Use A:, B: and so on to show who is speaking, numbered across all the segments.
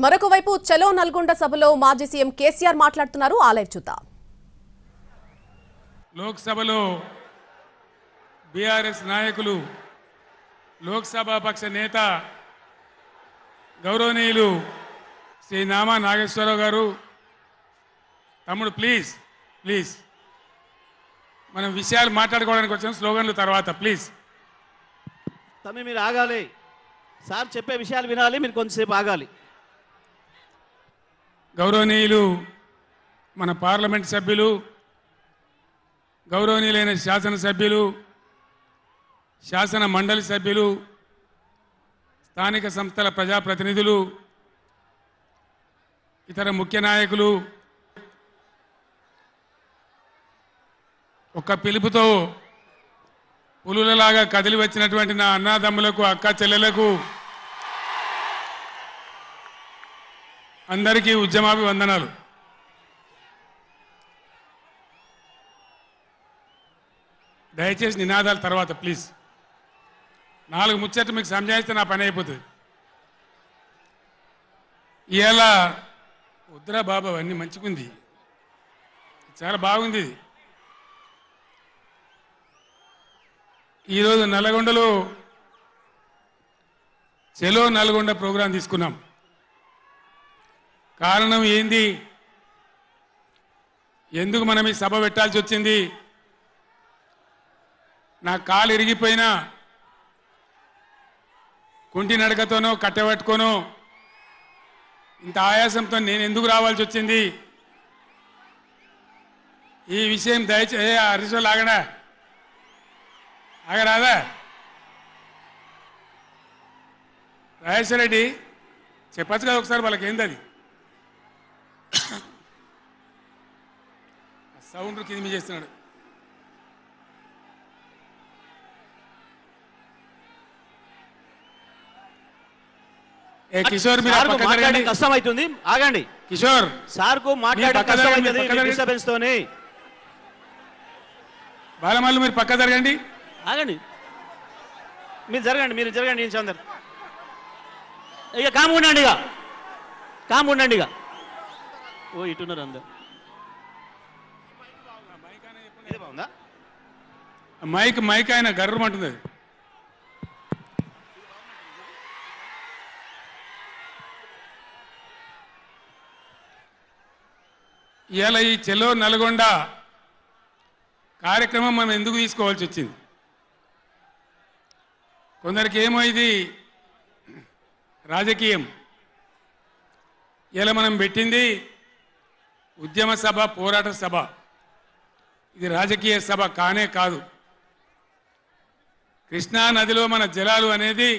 A: మరొక వైపు చలో నల్గొండ సభలో మాజీ సీఎం కేసీఆర్ మాట్లాడుతున్నారు. ఆ లైవ్ చూద్దాం.
B: లోక్సభలో బీఆర్ఎస్ నాయకులు, లోక్సభ పక్ష నేత గౌరవనీయులు శ్రీ నామా నాగేశ్వరరావు గారు, తమ్ముడు ప్లీజ్ ప్లీజ్ మనం విషయాలు మాట్లాడుకోవడానికి వచ్చిన స్లోగన్లు తర్వాత ప్లీజ్.
C: తమ్మి మీరు ఆగాలి, సార్ చెప్పే విషయాలు వినాలి, మీరు కొంచెంసేపు ఆగాలి.
B: గౌరవనీయులు మన పార్లమెంట్ సభ్యులు, గౌరవనీయులైన శాసనసభ్యులు, శాసన మండలి సభ్యులు, స్థానిక సంస్థల ప్రజాప్రతినిధులు, ఇతర ముఖ్య నాయకులు ఒక పిలుపుతో పులులలాగా కదిలి వచ్చినటువంటి నా అన్నాదమ్ములకు, అక్క చెల్లెలకు అందరికీ ఉద్యమాభివందనాలు. దయచేసి నినాదాల తర్వాత ప్లీజ్. 4 ముచ్చట్లు మీకు సంజాయిస్తే నా పని అయిపోతుంది. ఇవాళ వద్దురా బాబా అన్నీ మంచిగుంది, చాలా బాగుంది. ఈరోజు నల్గొండలో చెలో నల్గొండ ప్రోగ్రాం తీసుకున్నాం. కారణం ఏంది, ఎందుకు మనం ఈ సభ పెట్టాల్సి వచ్చింది? నా కాలు ఇరిగిపోయినా కుంటి నడకతోనో కట్టెబట్టుకోనో ఇంత ఆయాసంతో నేను ఎందుకు రావాల్సి వచ్చింది? ఈ విషయం దయచేసి హరీశ్వర్ ఆగడా, ఆగరాదా? రాజేశ్వర రెడ్డి చెప్పచ్చు కదా ఒకసారి వాళ్ళకి ఏంది అది సౌండ్ కింది చేస్తున్నాడు. కిషోర్ మీరు
C: కష్టం అవుతుంది, ఆగండి.
B: కిషోర్
C: సార్ కు మాట్లాడడం కష్టం అవుతుంది డిస్టర్బెన్స్ తోని.
B: బాలమల్లు మీరు పక్క జరగండి,
C: ఆగండి. మీరు జరగండి చందర్. ఇక కాము ఉండండి, ఇక ఓ ఇటున్నారు అందరు. బాగుందా
B: మైక్ ఆయన గర్రమంటుంది అది. ఇవాళ ఈ చెలో నల్గొండ కార్యక్రమం మనం ఎందుకు తీసుకోవాల్సి వచ్చింది? కొందరికి ఏమో ఇది రాజకీయం. ఇలా మనం పెట్టింది ఉద్యమ సభ, పోరాట సభ. ఇది రాజకీయ సభ కానే కాదు. కృష్ణా నదిలో మన జలాలు అనేది,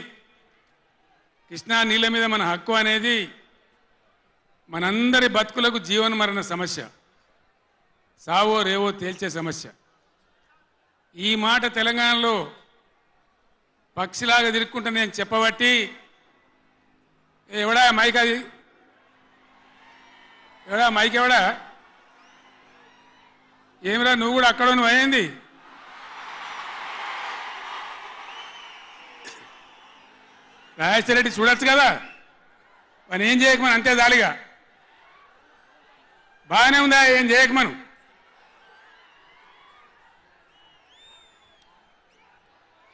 B: కృష్ణా నీళ్ళ మీద మన హక్కు అనేది మనందరి బతుకులకు జీవన మరణ సమస్య, సావో రేవో తేల్చే సమస్య. ఈ మాట తెలంగాణలో పక్షిలాగా తిరుక్కుంటా నేను చెప్పబట్టి, ఎవడా మైక్, అది ఎవడా మైక్, ఎవడా ఏమిరా నువ్వు కూడా అక్కడ నువ్వు అయింది? రాజేశ్వర రెడ్డి చూడొచ్చు కదా, మనం ఏం చేయకమని అంతే దాలిగా. బాగానే ఉందా, ఏం చేయకమను.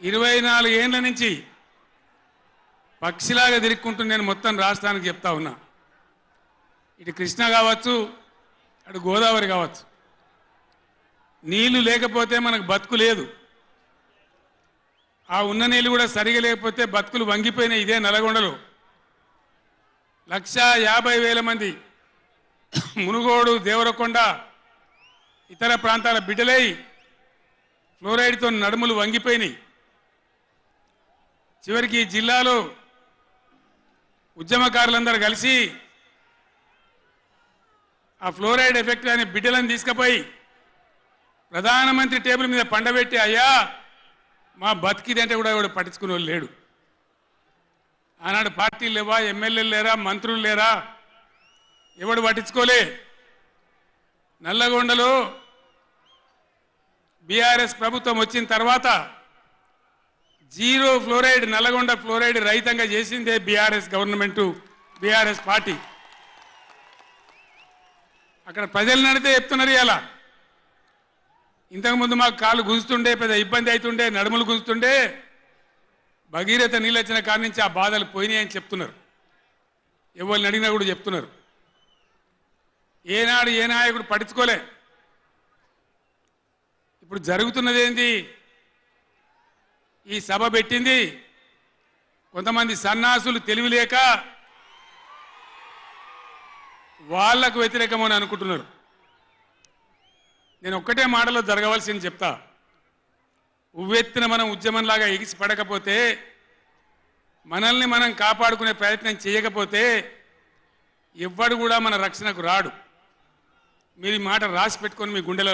B: ఇరవై 24 ఏళ్ళ నుంచి పక్షిలాగా తిరుక్కుంటూ నేను మొత్తం రాష్ట్రానికి చెప్తా ఉన్నా. ఇటు కృష్ణ కావచ్చు, అటు గోదావరి కావచ్చు, నీళ్లు లేకపోతే మనకు బతుకు లేదు. ఆ ఉన్న నీళ్ళు కూడా సరిగా లేకపోతే బతుకులు వంగిపోయినాయి. ఇదే నల్గొండలో 150,000 మంది మునుగోడు, దేవరకొండ, ఇతర ప్రాంతాల బిడ్డలై ఫ్లోరైడ్తో నడుములు వంగిపోయినాయి. చివరికి ఈ జిల్లాలో ఉద్యమకారులందరూ కలిసి ఆ ఫ్లోరైడ్ ఎఫెక్ట్ అనే బిడ్డలను తీసుకుపోయి ప్రధానమంత్రి టేబుల్ మీద పండబెట్టి, అయ్యా మా బతికిదంటే కూడా ఎవడు పట్టించుకునే వాళ్ళు లేడు. ఆనాడు పార్టీలు లేవా, ఎమ్మెల్యేలు లేరా, మంత్రులు లేరా, ఎవడు పట్టించుకోలే. నల్లగొండలో బీఆర్ఎస్ ప్రభుత్వం వచ్చిన తర్వాత జీరో ఫ్లోరైడ్, నల్లగొండ ఫ్లోరైడ్ రహితంగా చేసిందే బీఆర్ఎస్ గవర్నమెంట్ బీఆర్ఎస్ పార్టీ. అక్కడ ప్రజలు నడితే చెప్తున్నారు ఇలా. ఇంతకుముందు మాకు కాళ్ళు గుంజుతుండే, పెద్ద ఇబ్బంది అవుతుండే, నడుములు గుంజుతుండే, భగీరథ నీళ్ళు వచ్చిన కాడి నుంచి ఆ బాధలు పోయినాయి అని చెప్తున్నారు. ఎవరిని అడిగినా కూడా చెప్తున్నారు. ఏనాడు ఏ నాయకుడు పట్టించుకోలే. ఇప్పుడు జరుగుతున్నది ఏంది? ఈ సభ పెట్టింది కొంతమంది సన్నాసులు తెలివిలేక వాళ్లకు వ్యతిరేకమని అనుకుంటున్నారు. నేను ఒక్కటే మాటలో జరగవలసింది చెప్తా. ఉవ్వెత్తిన మనం ఉద్యమంలాగా ఎగిసి పడకపోతే, మనల్ని మనం కాపాడుకునే ప్రయత్నం చేయకపోతే ఎవ్వడు కూడా మన రక్షణకు రాడు. మీరు ఈ మాట రాసి పెట్టుకొని మీ గుండెలలో